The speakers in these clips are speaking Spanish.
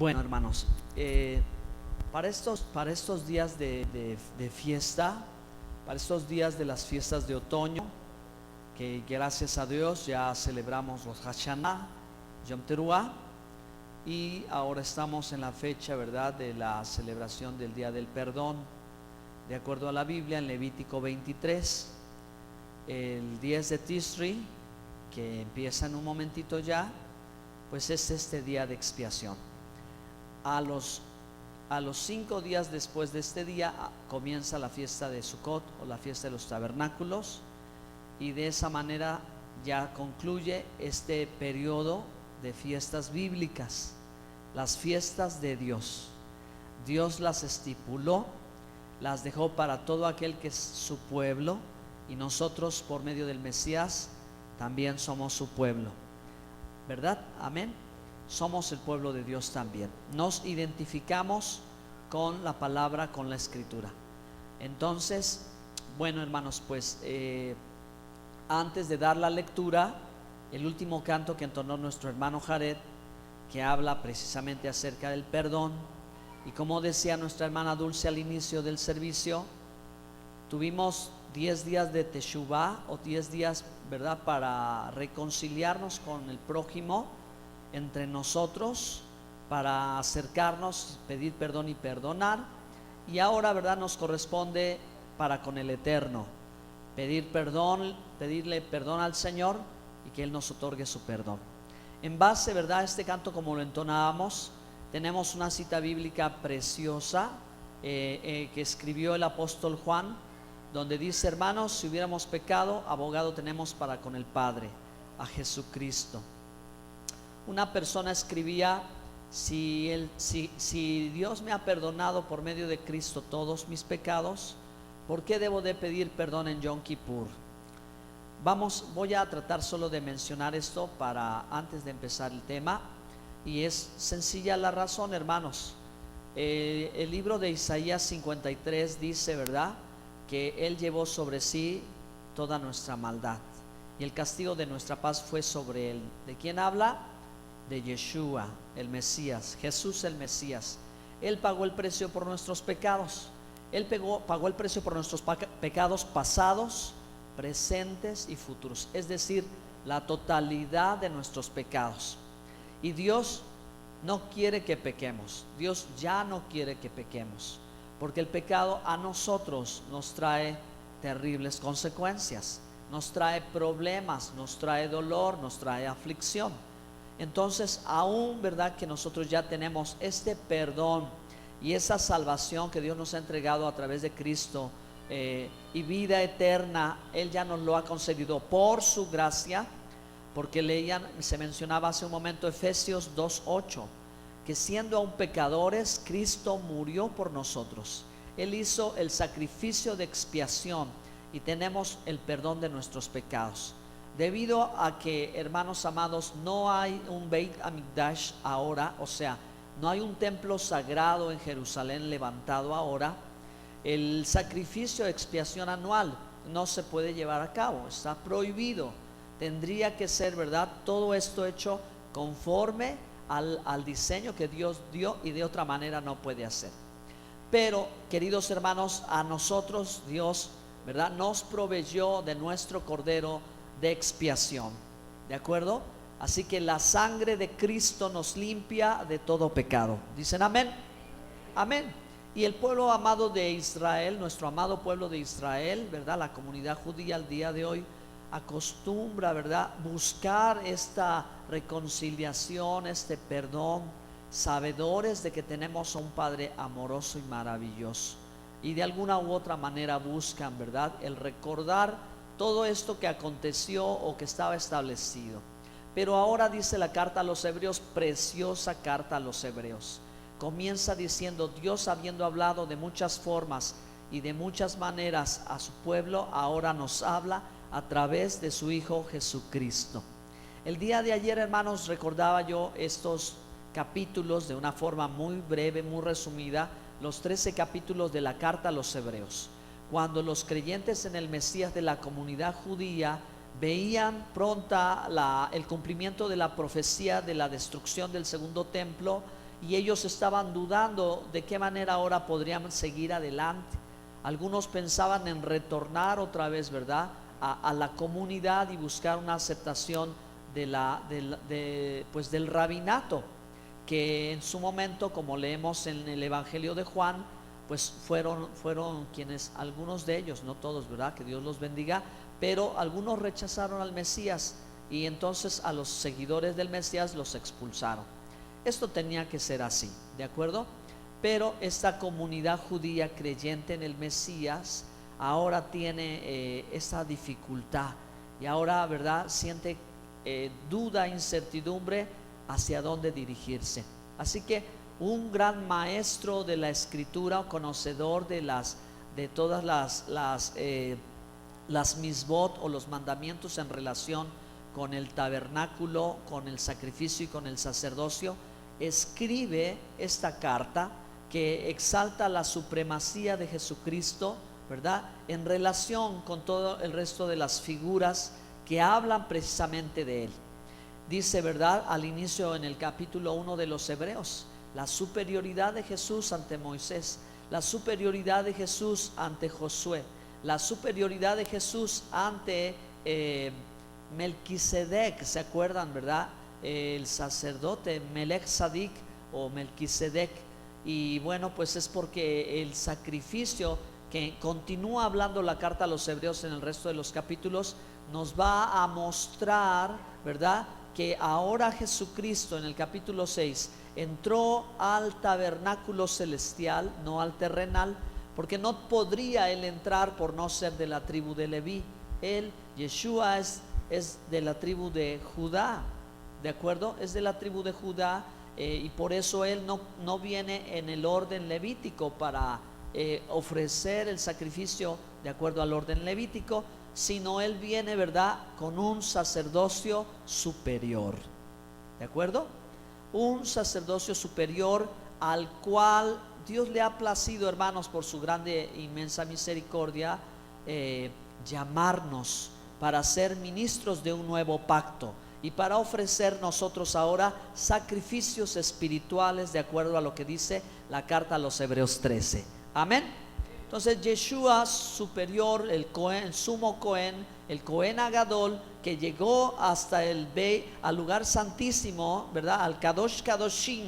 Bueno, hermanos, para estos días de fiesta, para estos días de las fiestas de otoño, que gracias a Dios ya celebramos los Hashanah, Yom Teruah, y ahora estamos en la fecha, ¿verdad?, de la celebración del Día del Perdón. De acuerdo a la Biblia, en Levítico 23, el 10 de Tisri, que empieza en un momentito ya, pues es este día de expiación. A los 5 días después de este día comienza la fiesta de Sukkot, o la fiesta de los tabernáculos, y de esa manera ya concluye este periodo de fiestas bíblicas, las fiestas de Dios. Dios las estipuló, las dejó para todo aquel que es su pueblo, y nosotros por medio del Mesías también somos su pueblo, ¿verdad? Amén. Somos el pueblo de Dios también. Nos identificamos con la palabra, con la escritura. Entonces, bueno, hermanos, pues antes de dar la lectura, el último canto que entonó nuestro hermano Jared, que habla precisamente acerca del perdón, y como decía nuestra hermana Dulce al inicio del servicio, tuvimos 10 días de Teshuvah, o 10 días, ¿verdad?, para reconciliarnos con el prójimo, entre nosotros, para acercarnos, pedir perdón y perdonar. Y ahora, ¿verdad?, nos corresponde para con el Eterno pedir perdón, pedirle perdón al Señor y que Él nos otorgue su perdón. En base, ¿verdad?, a este canto, como lo entonábamos, tenemos una cita bíblica preciosa que escribió el apóstol Juan, donde dice: hermanos, si hubiéramos pecado, abogado tenemos para con el Padre, a Jesucristo. Una persona escribía: si Dios me ha perdonado por medio de Cristo todos mis pecados, ¿por qué debo de pedir perdón en Yom Kippur? Voy a tratar solo de mencionar esto para antes de empezar el tema, y es sencilla la razón, hermanos. El libro de Isaías 53 dice, ¿verdad?, que Él llevó sobre sí toda nuestra maldad, y el castigo de nuestra paz fue sobre Él. ¿De quién habla? De Yeshua, el Mesías, Jesús el Mesías. Él pagó el precio por nuestros pecados. Él pagó el precio por nuestros pecados pasados, presentes y futuros, es decir, la totalidad de nuestros pecados. Y Dios no quiere que pequemos. Dios ya no quiere que pequemos, porque el pecado a nosotros nos trae terribles consecuencias, nos trae problemas, nos trae dolor, nos trae aflicción. Entonces, aún, ¿verdad?, que nosotros ya tenemos este perdón y esa salvación que Dios nos ha entregado a través de Cristo, y vida eterna, Él ya nos lo ha concedido por su gracia, porque se mencionaba hace un momento Efesios 2:8, que siendo aún pecadores, Cristo murió por nosotros. Él hizo el sacrificio de expiación y tenemos el perdón de nuestros pecados. Debido a que, hermanos amados, no hay un Beit Hamikdash ahora, o sea, no hay un templo sagrado en Jerusalén levantado ahora, el sacrificio de expiación anual no se puede llevar a cabo, está prohibido. Tendría que ser, ¿verdad?, todo esto hecho conforme al diseño que Dios dio, y de otra manera no puede hacer. Pero, queridos hermanos, a nosotros Dios, ¿verdad?, nos proveyó de nuestro Cordero de expiación, ¿de acuerdo? Así que la sangre de Cristo nos limpia de todo pecado. ¿Dicen amén? Amén. Y el pueblo amado de Israel, nuestro amado pueblo de Israel, ¿verdad?, la comunidad judía al día de hoy acostumbra, ¿verdad?, buscar esta reconciliación, este perdón, sabedores de que tenemos a un Padre amoroso y maravilloso, y de alguna u otra manera buscan, ¿verdad?, el recordar todo esto que aconteció o que estaba establecido. Pero ahora dice la carta a los hebreos, preciosa carta a los hebreos, comienza diciendo: Dios, habiendo hablado de muchas formas y de muchas maneras a su pueblo, ahora nos habla a través de su Hijo Jesucristo. El día de ayer, hermanos, recordaba yo estos capítulos de una forma muy breve, muy resumida, los 13 capítulos de la carta a los hebreos, cuando los creyentes en el Mesías de la comunidad judía veían pronta el cumplimiento de la profecía de la destrucción del segundo templo y ellos estaban dudando de qué manera ahora podrían seguir adelante. Algunos pensaban en retornar otra vez, ¿verdad?, a la comunidad y buscar una aceptación pues del rabinato, que en su momento, como leemos en el Evangelio de Juan, pues fueron quienes, algunos de ellos, no todos, ¿verdad?, que Dios los bendiga, pero algunos rechazaron al Mesías, y entonces a los seguidores del Mesías los expulsaron. Esto tenía que ser así, ¿de acuerdo? Pero esta comunidad judía creyente en el Mesías ahora tiene esa dificultad, y ahora, ¿verdad?, siente duda, incertidumbre hacia dónde dirigirse. Así que un gran maestro de la escritura, conocedor de todas las misbot o los mandamientos en relación con el tabernáculo, con el sacrificio y con el sacerdocio, escribe esta carta que exalta la supremacía de Jesucristo, ¿verdad?, en relación con todo el resto de las figuras que hablan precisamente de él. Dice, ¿verdad?, al inicio en el capítulo 1 de los Hebreos, la superioridad de Jesús ante Moisés, la superioridad de Jesús ante Josué, la superioridad de Jesús ante Melquisedec. ¿Se acuerdan, verdad? El sacerdote Melech Sadik o Melquisedec. Y bueno, pues es porque el sacrificio, que continúa hablando la carta a los Hebreos en el resto de los capítulos, nos va a mostrar, ¿verdad?, que ahora Jesucristo en el capítulo 6 entró al tabernáculo celestial, no al terrenal, porque no podría él entrar por no ser de la tribu de Leví. Él, Yeshua, es de la tribu de Judá, ¿de acuerdo? Es de la tribu de Judá, y por eso él no viene en el orden levítico para ofrecer el sacrificio de acuerdo al orden levítico, sino él viene, ¿verdad?, con un sacerdocio superior, ¿de acuerdo? Un sacerdocio superior al cual Dios le ha placido, hermanos, por su grande e inmensa misericordia, llamarnos para ser ministros de un nuevo pacto y para ofrecer nosotros ahora sacrificios espirituales de acuerdo a lo que dice la carta a los Hebreos 13. Amén. Entonces Yeshua superior, el Cohen, el sumo Cohen, el Cohen Agadol, que llegó hasta al lugar santísimo, ¿verdad?, al Kadosh Kadoshim,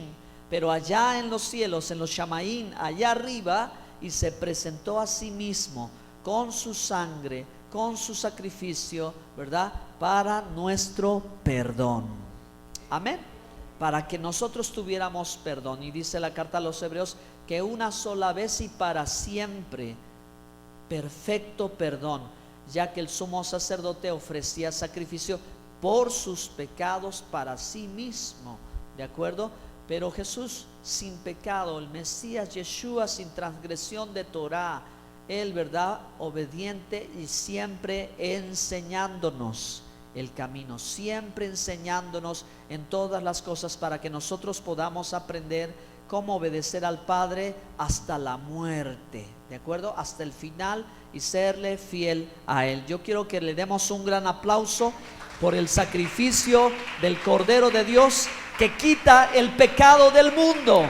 pero allá en los cielos, en los Shamaín, allá arriba, y se presentó a sí mismo con su sangre, con su sacrificio, ¿verdad?, para nuestro perdón. Amén. Para que nosotros tuviéramos perdón. Y dice la carta a los Hebreos que una sola vez y para siempre, perfecto perdón, ya que el sumo sacerdote ofrecía sacrificio por sus pecados para sí mismo, ¿de acuerdo? Pero Jesús sin pecado, el Mesías Yeshua sin transgresión de Torah, él, ¿verdad?, obediente y siempre enseñándonos el camino, siempre enseñándonos en todas las cosas para que nosotros podamos aprender cómo obedecer al Padre hasta la muerte, ¿de acuerdo?, hasta el final, y serle fiel a Él. Yo quiero que le demos un gran aplauso por el sacrificio del Cordero de Dios que quita el pecado del mundo.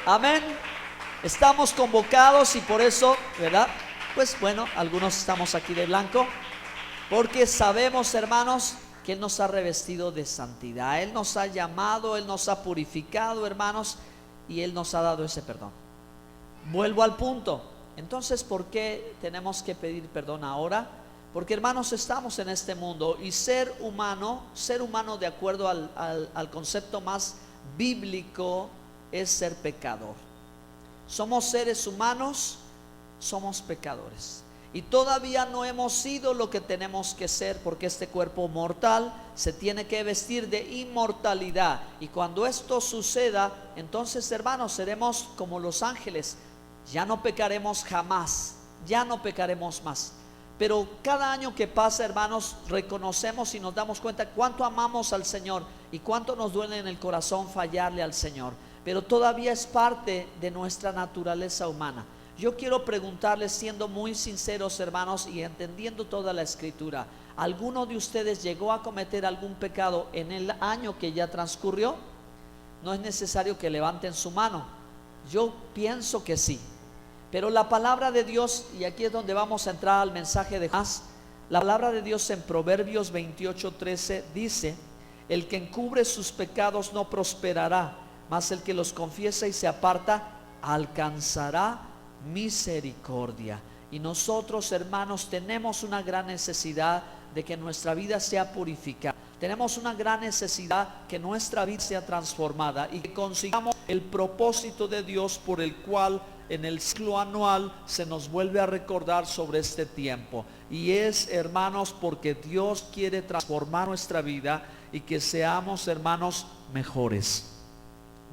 Amén. Estamos convocados, y por eso, ¿verdad?, pues bueno, algunos estamos aquí de blanco, porque sabemos, hermanos, que Él nos ha revestido de santidad. Él nos ha llamado, Él nos ha purificado, hermanos, y Él nos ha dado ese perdón. Vuelvo al punto. Entonces, ¿por qué tenemos que pedir perdón ahora? Porque, hermanos, estamos en este mundo, y ser humano de acuerdo al concepto más bíblico, es ser pecador. Somos seres humanos, somos pecadores, y todavía no hemos sido lo que tenemos que ser, porque este cuerpo mortal se tiene que vestir de inmortalidad. Y cuando esto suceda, entonces, hermanos, seremos como los ángeles. Ya no pecaremos jamás, ya no pecaremos más. Pero cada año que pasa, hermanos, reconocemos y nos damos cuenta cuánto amamos al Señor y cuánto nos duele en el corazón fallarle al Señor. Pero todavía es parte de nuestra naturaleza humana. Yo quiero preguntarles, siendo muy sinceros, hermanos, y entendiendo toda la escritura, ¿alguno de ustedes llegó a cometer algún pecado en el año que ya transcurrió? no es necesario que levanten su mano. Yo pienso que sí. Pero la palabra de Dios, y aquí es donde vamos a entrar al mensaje de Jonás, la palabra de Dios en Proverbios 28:13 dice: el que encubre sus pecados no prosperará, mas el que los confiesa y se aparta alcanzará misericordia. Y nosotros, hermanos, tenemos una gran necesidad de que nuestra vida sea purificada. Tenemos una gran necesidad que nuestra vida sea transformada y que consigamos el propósito de Dios por el cual en el ciclo anual se nos vuelve a recordar sobre este tiempo. Y es, hermanos, porque Dios quiere transformar nuestra vida y que seamos, hermanos, mejores.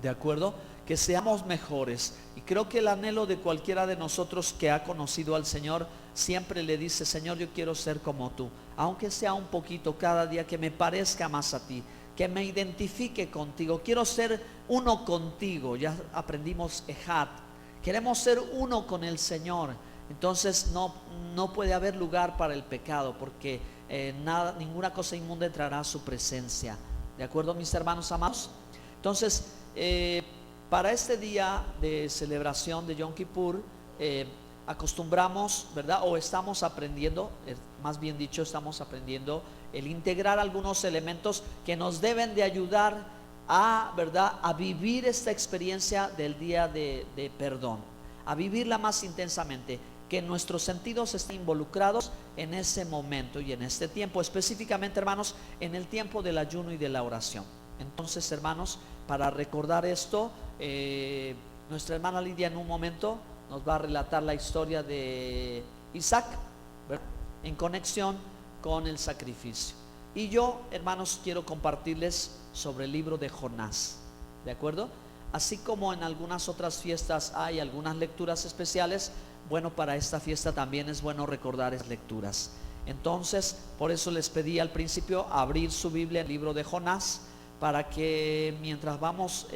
¿De acuerdo? Que seamos mejores. Y creo que el anhelo de cualquiera de nosotros que ha conocido al Señor siempre le dice: Señor, yo quiero ser como tú, aunque sea un poquito cada día, que me parezca más a ti, que me identifique contigo, quiero ser uno contigo. Ya aprendimos Ejat, queremos ser uno con el Señor. Entonces no puede haber lugar para el pecado, porque ninguna cosa inmunda entrará a su presencia. ¿De acuerdo, mis hermanos amados? Entonces, para este día de celebración de Yom Kippur, acostumbramos, ¿verdad? O estamos aprendiendo, más bien dicho, estamos aprendiendo el integrar algunos elementos que nos deben de ayudar a, ¿verdad?, a vivir esta experiencia del día de perdón, a vivirla más intensamente, que nuestros sentidos estén involucrados en ese momento y en este tiempo, específicamente, hermanos, en el tiempo del ayuno y de la oración. Entonces, hermanos, para recordar esto, nuestra hermana Lidia en un momento nos va a relatar la historia de Isaac, ¿verdad?, en conexión con el sacrificio. Y yo, hermanos, quiero compartirles sobre el libro de Jonás, ¿de acuerdo? Así como en algunas otras fiestas hay algunas lecturas especiales, bueno, para esta fiesta también es bueno recordar esas lecturas. Entonces, por eso les pedí al principio abrir su Biblia, el libro de Jonás, para que mientras vamos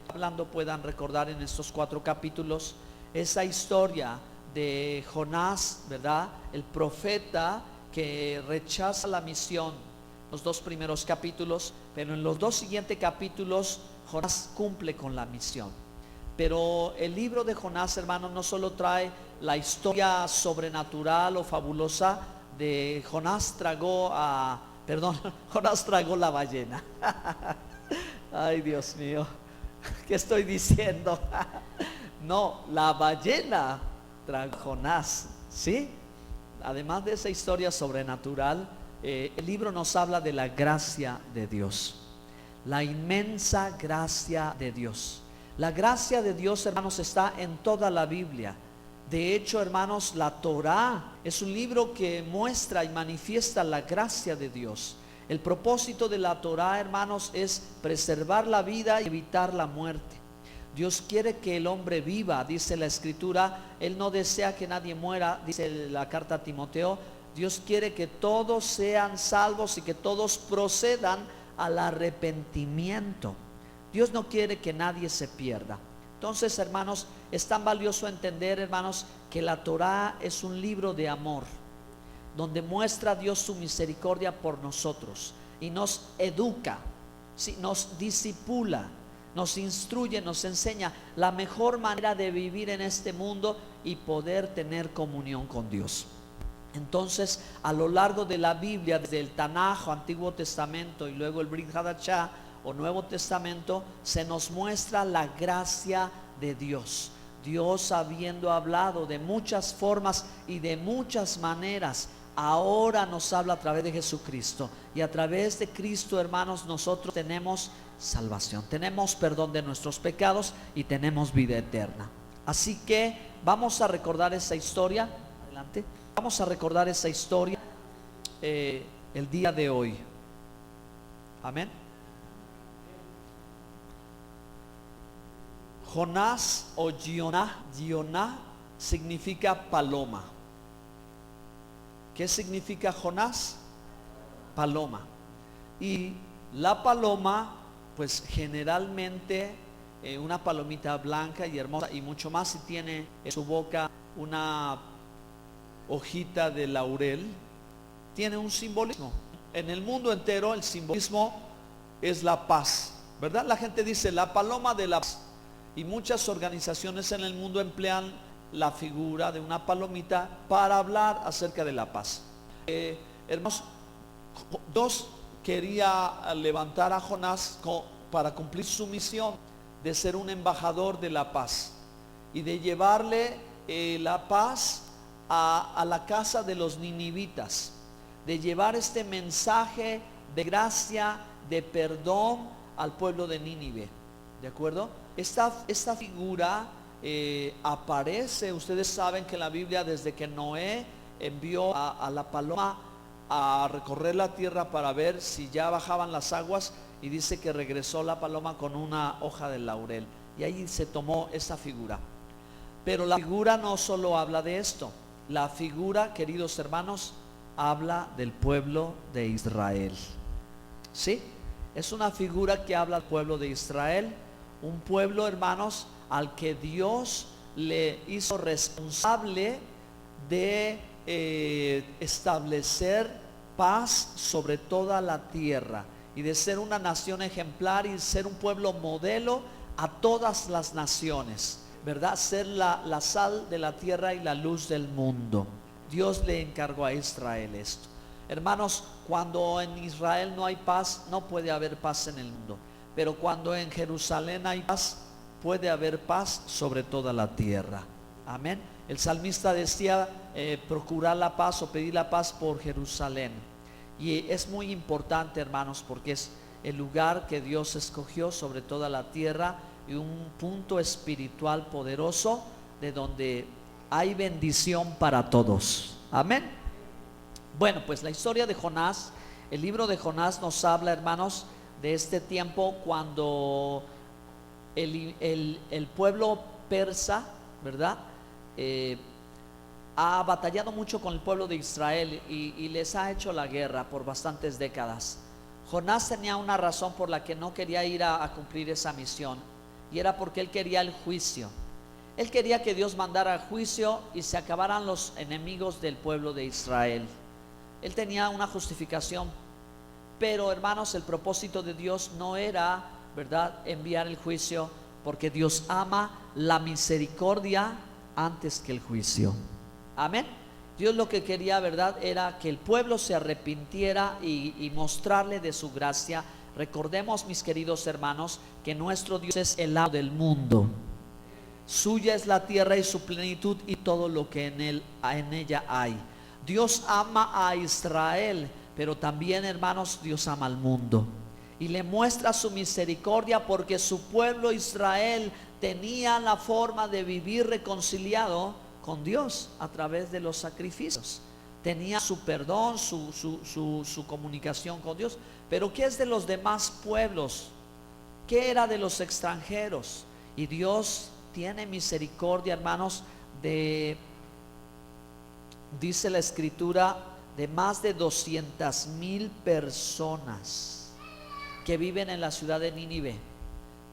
hablando puedan recordar en estos 4 capítulos esa historia de Jonás, ¿verdad?, el profeta que rechaza la misión, los 2 primeros capítulos, pero en los 2 siguientes capítulos Jonás cumple con la misión. Pero el libro de Jonás, hermanos, no solo trae la historia sobrenatural o fabulosa de Jonás Jonás tragó la ballena. Ay, Dios mío, ¿qué estoy diciendo? No, la ballena tragó Jonás, ¿sí? Además de esa historia sobrenatural, el libro nos habla de la gracia de Dios, la inmensa gracia de Dios. La gracia de Dios, hermanos, está en toda la Biblia. De hecho, hermanos, la Torá es un libro que muestra y manifiesta la gracia de Dios. El propósito de la Torá, hermanos, es preservar la vida y evitar la muerte. Dios quiere que el hombre viva, dice la Escritura. Él no desea que nadie muera, dice la carta a Timoteo. Dios quiere que todos sean salvos y que todos procedan al arrepentimiento. Dios no quiere que nadie se pierda. Entonces, hermanos, es tan valioso entender, hermanos, que la Torá es un libro de amor, donde muestra a Dios su misericordia por nosotros y nos educa, ¿sí?, nos discipula, nos instruye, nos enseña la mejor manera de vivir en este mundo y poder tener comunión con Dios. Entonces, a lo largo de la Biblia, desde el Tanaj, Antiguo Testamento, y luego el Brit Hadashah o Nuevo Testamento, se nos muestra la gracia de Dios. Dios, habiendo hablado de muchas formas y de muchas maneras, ahora nos habla a través de Jesucristo. Y a través de Cristo, hermanos, nosotros tenemos salvación, tenemos perdón de nuestros pecados y tenemos vida eterna. Así que vamos a recordar esa historia. Adelante. Vamos a recordar esa historia el día de hoy. Amén. Jonás o Gioná significa paloma. ¿Qué significa Jonás? Paloma. Y la paloma, pues generalmente una palomita blanca y hermosa y mucho más si tiene en su boca una hojita de laurel, tiene un simbolismo. En el mundo entero el simbolismo es la paz, ¿verdad? La gente dice la paloma de la paz, y muchas organizaciones en el mundo emplean la figura de una palomita para hablar acerca de la paz. Hermanos, Dios quería levantar a Jonás para cumplir su misión de ser un embajador de la paz y de llevarle la paz a la casa de los ninivitas, de llevar este mensaje de gracia, de perdón al pueblo de Nínive. ¿De acuerdo? Esta figura aparece, ustedes saben que en la Biblia, desde que Noé envió a la paloma a recorrer la tierra para ver si ya bajaban las aguas, y dice que regresó la paloma con una hoja de laurel, y ahí se tomó esa figura. Pero la figura no solo habla de esto, la figura, queridos hermanos, habla del pueblo de Israel. ¿Sí? Es una figura que habla del pueblo de Israel, un pueblo, hermanos, al que Dios le hizo responsable de establecer paz sobre toda la tierra y de ser una nación ejemplar y ser un pueblo modelo a todas las naciones, ¿verdad? Ser la sal de la tierra y la luz del mundo. Dios le encargó a Israel esto. Hermanos, cuando en Israel no hay paz, no puede haber paz en el mundo. Pero cuando en Jerusalén hay paz, puede haber paz sobre toda la tierra. Amén. El salmista decía procurar la paz o pedir la paz por Jerusalén. Y es muy importante, hermanos, porque es el lugar que Dios escogió sobre toda la tierra y un punto espiritual poderoso de donde hay bendición para todos. Amén. Bueno, pues la historia de Jonás, el libro de Jonás nos habla, hermanos, de este tiempo cuando el pueblo persa, ¿verdad? Ha batallado mucho con el pueblo de Israel y les ha hecho la guerra por bastantes décadas. Jonás tenía una razón por la que no quería ir a cumplir esa misión, y era porque él quería el juicio. Él quería que Dios mandara juicio y se acabaran los enemigos del pueblo de Israel. Él tenía una justificación, pero hermanos, el propósito de Dios no era, ¿verdad?, enviar el juicio, porque Dios ama la misericordia antes que el juicio. Amén. Dios lo que quería, ¿verdad?, era que el pueblo se arrepintiera y mostrarle de su gracia. Recordemos, mis queridos hermanos, que nuestro Dios es el amo del mundo. Suya es la tierra y su plenitud y todo lo que en ella hay. Dios ama a Israel, pero también, hermanos, Dios ama al mundo y le muestra su misericordia porque su pueblo Israel tenía la forma de vivir reconciliado con Dios a través de los sacrificios. Tenía su perdón, su comunicación con Dios. Pero ¿qué es de los demás pueblos? ¿Qué era de los extranjeros? Y Dios tiene misericordia, hermanos, dice la escritura, de más de 200,000 personas que viven en la ciudad de Nínive.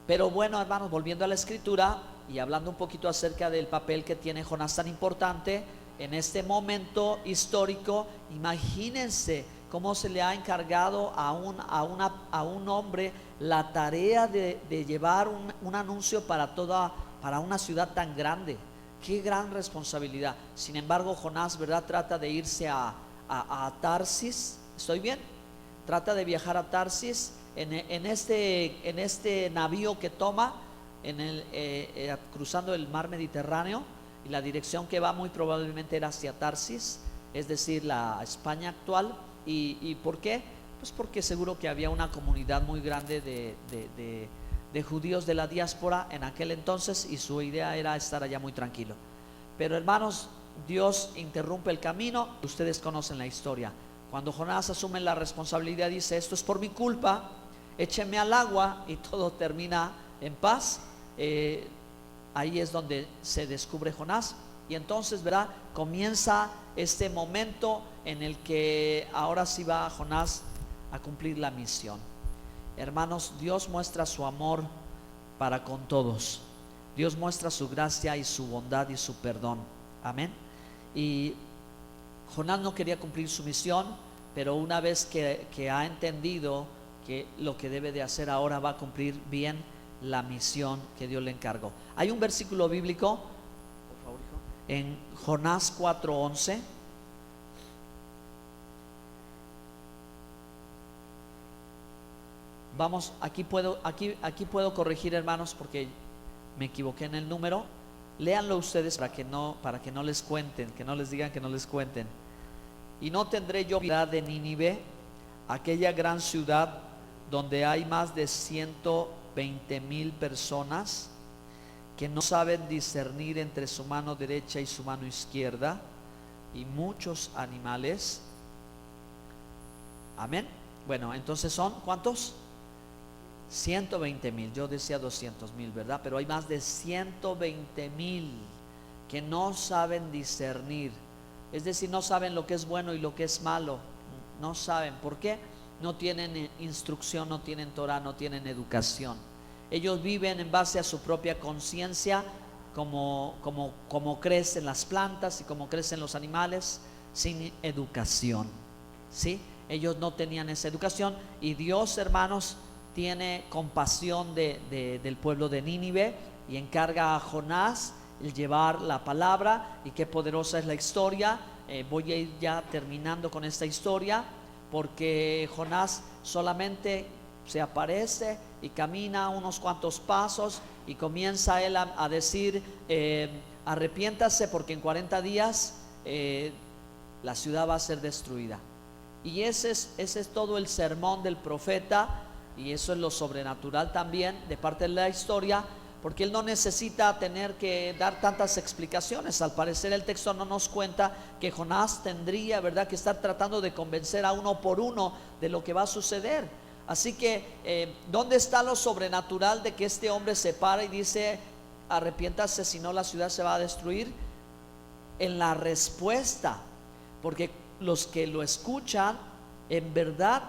Pero bueno, hermanos, volviendo a la escritura y hablando un poquito acerca del papel que tiene Jonás tan importante en este momento histórico, imagínense cómo se le ha encargado a un hombre la tarea de llevar un anuncio para una ciudad tan grande. Qué gran responsabilidad. Sin embargo, Jonás, ¿verdad?, trata de irse a Tarsis. ¿Estoy bien? Trata de viajar a Tarsis en este navío que toma cruzando el mar Mediterráneo, y la dirección que va muy probablemente era hacia Tarsis, es decir, la España actual. ¿Y por qué? Pues porque seguro que había una comunidad muy grande de judíos de la diáspora en aquel entonces, y su idea era estar allá muy tranquilo. Pero hermanos, Dios interrumpe el camino. Ustedes conocen la historia. Cuando Jonás asume la responsabilidad, dice: esto es por mi culpa, échenme al agua, y todo termina en paz. Ahí es donde se descubre Jonás, y entonces, ¿verdad?, comienza este momento en el que ahora sí va Jonás a cumplir la misión. Hermanos, Dios muestra su amor para con todos. Dios muestra su gracia y su bondad y su perdón. Amén. Y Jonás no quería cumplir su misión, pero una vez que ha entendido que lo que debe de hacer ahora va a cumplir bien la misión que Dios le encargó. Hay un versículo bíblico, por favor, hijo, en Jonás 4:11. Vamos, aquí puedo corregir, hermanos, porque me equivoqué en el número. Léanlo ustedes para que no les cuenten, que no les digan que no les cuenten. Y no tendré yo piedad de Nínive, aquella gran ciudad donde hay más de 120,000 personas que no saben discernir entre su mano derecha y su mano izquierda, y muchos animales. Amén. Bueno, entonces son ¿cuántos? 120,000. Yo decía 200,000, ¿verdad? Pero hay más de 120,000 que no saben discernir. Es decir, no saben lo que es bueno y lo que es malo. No saben. ¿Por qué? No tienen instrucción, no tienen Torah, no tienen educación. Ellos viven en base a su propia conciencia, como crecen las plantas y como crecen los animales, sin educación. ¿Sí? Ellos no tenían esa educación, y Dios, hermanos, tiene compasión del pueblo de Nínive y encarga a Jonás el llevar la palabra. Y qué poderosa es la historia. Voy a ir ya terminando con esta historia, porque Jonás solamente se aparece y camina unos cuantos pasos y comienza él a decir, arrepiéntase, porque en 40 días la ciudad va a ser destruida. Y ese es todo el sermón del profeta. Y eso es lo sobrenatural también de parte de la historia, porque él no necesita tener que dar tantas explicaciones. Al parecer el texto no nos cuenta que Jonás tendría, ¿verdad?, que estar tratando de convencer a uno por uno de lo que va a suceder. Así que ¿dónde está lo sobrenatural de que este hombre se para y dice, arrepiéntase, si no la ciudad se va a destruir? En la respuesta, porque los que lo escuchan en verdad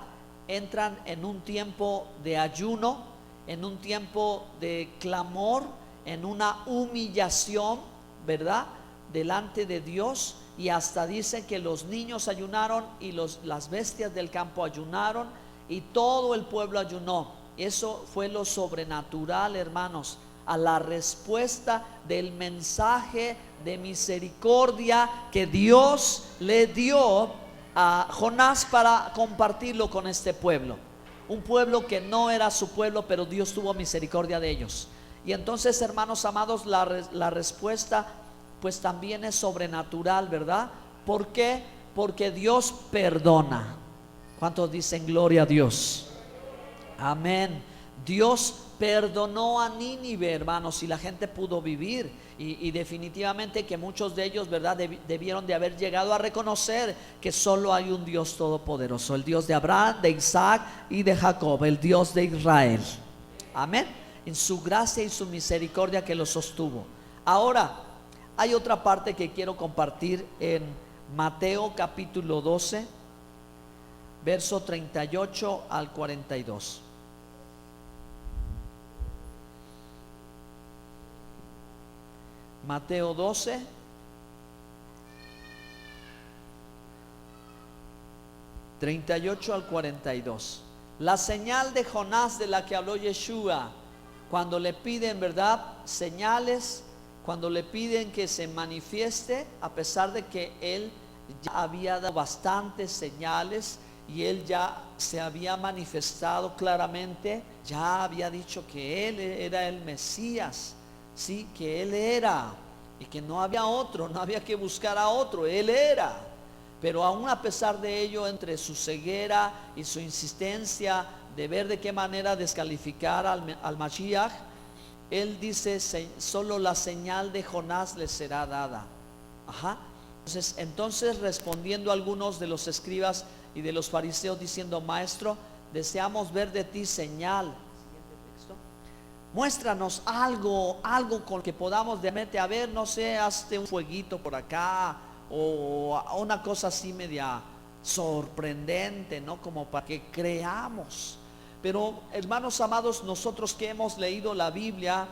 entran en un tiempo de ayuno, en un tiempo de clamor, en una humillación, ¿verdad?, delante de Dios. Y hasta dice que los niños ayunaron y las bestias del campo ayunaron y todo el pueblo ayunó. Eso fue lo sobrenatural, hermanos, a la respuesta del mensaje de misericordia que Dios le dio a Jonás para compartirlo con este pueblo. Un pueblo que no era su pueblo, pero Dios tuvo misericordia de ellos. Y entonces, hermanos amados, la respuesta pues también es sobrenatural, ¿verdad? ¿Por qué? Porque Dios perdona. ¿Cuántos dicen gloria a Dios? Amén. Dios perdonó a Nínive, hermanos, y la gente pudo vivir. Y definitivamente que muchos de ellos, ¿verdad?, debieron de haber llegado a reconocer que solo hay un Dios todopoderoso, el Dios de Abraham, de Isaac y de Jacob, el Dios de Israel. Amén. En su gracia y su misericordia que lo sostuvo. Ahora, hay otra parte que quiero compartir en Mateo capítulo 12, verso 38 al 42. Mateo 12, (38 al 42). La señal de Jonás de la que habló Yeshua, cuando le piden, ¿verdad?, señales, cuando le piden que se manifieste, a pesar de que él ya había dado bastantes señales y él ya se había manifestado claramente, ya había dicho que él era el Mesías. Sí, que él era, y que no había otro, no había que buscar a otro, él era. Pero aún a pesar de ello, entre su ceguera y su insistencia de ver de qué manera descalificar al Mashiach, él dice, solo la señal de Jonás le será dada. Ajá. Entonces respondiendo algunos de los escribas y de los fariseos, diciendo, maestro, deseamos ver de ti señal. Muéstranos algo con que podamos de a ver, no sé, hazte un fueguito por acá, o una cosa así media sorprendente, ¿no? Como para que creamos. Pero, hermanos amados, nosotros que hemos leído la Biblia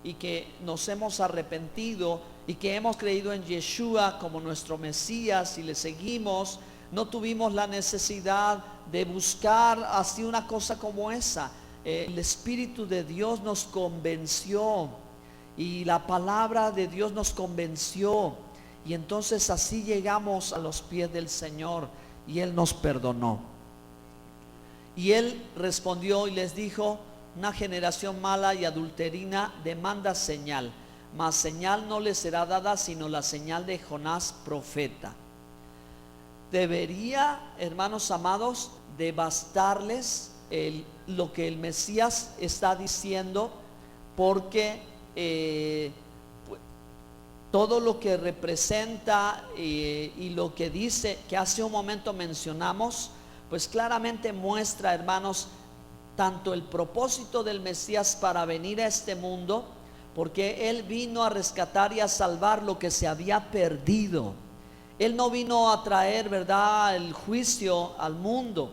y que nos hemos arrepentido y que hemos creído en Yeshua como nuestro Mesías y le seguimos, no tuvimos la necesidad de buscar así una cosa como esa. El Espíritu de Dios nos convenció y la palabra de Dios nos convenció, y entonces así llegamos a los pies del Señor y Él nos perdonó. Y Él respondió y les dijo: una generación mala y adulterina demanda señal, mas señal no le será dada sino la señal de Jonás profeta. Debería, hermanos amados, de bastarles lo que el Mesías está diciendo, porque todo lo que representa y lo que dice, que hace un momento mencionamos, pues claramente muestra, hermanos, tanto el propósito del Mesías para venir a este mundo, porque Él vino a rescatar y a salvar lo que se había perdido. Él no vino a traer, ¿verdad?, el juicio al mundo.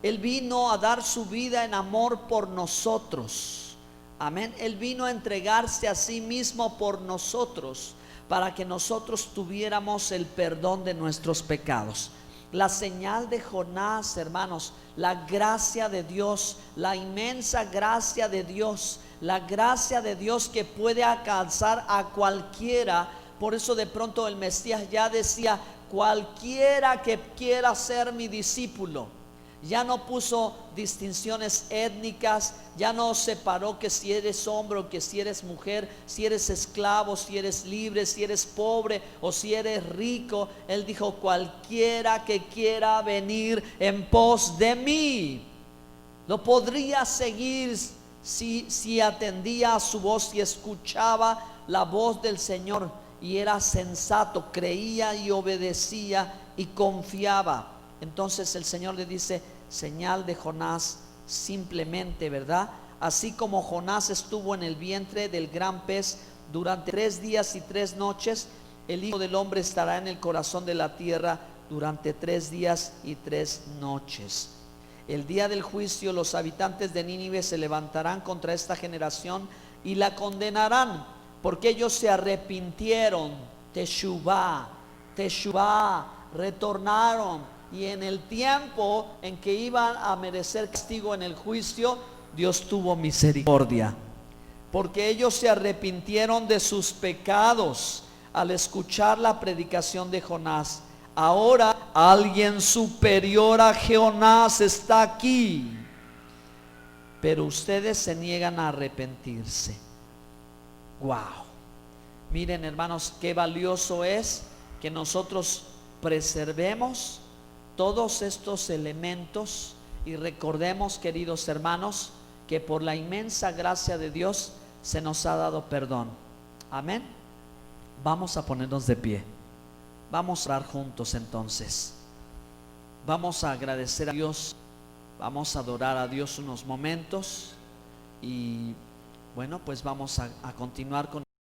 Él vino a dar su vida en amor por nosotros. Amén. Él vino a entregarse a sí mismo por nosotros, para que nosotros tuviéramos el perdón de nuestros pecados. La señal de Jonás, hermanos, la gracia de Dios, la inmensa gracia de Dios, la gracia de Dios que puede alcanzar a cualquiera. Por eso de pronto el Mesías ya decía: cualquiera que quiera ser mi discípulo. Ya no puso distinciones étnicas, ya no separó que si eres hombre o que si eres mujer, si eres esclavo, si eres libre, si eres pobre o si eres rico. Él dijo: cualquiera que quiera venir en pos de mí. Lo podría seguir si atendía a su voz y escuchaba la voz del Señor y era sensato, creía y obedecía y confiaba. Entonces el Señor le dice: señal de Jonás, simplemente, ¿verdad? Así como Jonás estuvo en el vientre del gran pez durante 3 días y 3 noches, el Hijo del Hombre estará en el corazón de la tierra durante 3 días y 3 noches. El día del juicio, los habitantes de Nínive se levantarán contra esta generación y la condenarán, porque ellos se arrepintieron, teshuvá, retornaron. Y en el tiempo en que iban a merecer castigo en el juicio, Dios tuvo misericordia, porque ellos se arrepintieron de sus pecados al escuchar la predicación de Jonás. Ahora alguien superior a Jonás está aquí, pero ustedes se niegan a arrepentirse. Wow. Miren, hermanos, qué valioso es que nosotros preservemos todos estos elementos y recordemos, queridos hermanos, que por la inmensa gracia de Dios se nos ha dado perdón. Amén. Vamos a ponernos de pie. Vamos a orar juntos entonces. Vamos a agradecer a Dios. Vamos a adorar a Dios unos momentos. Y bueno, pues vamos a continuar con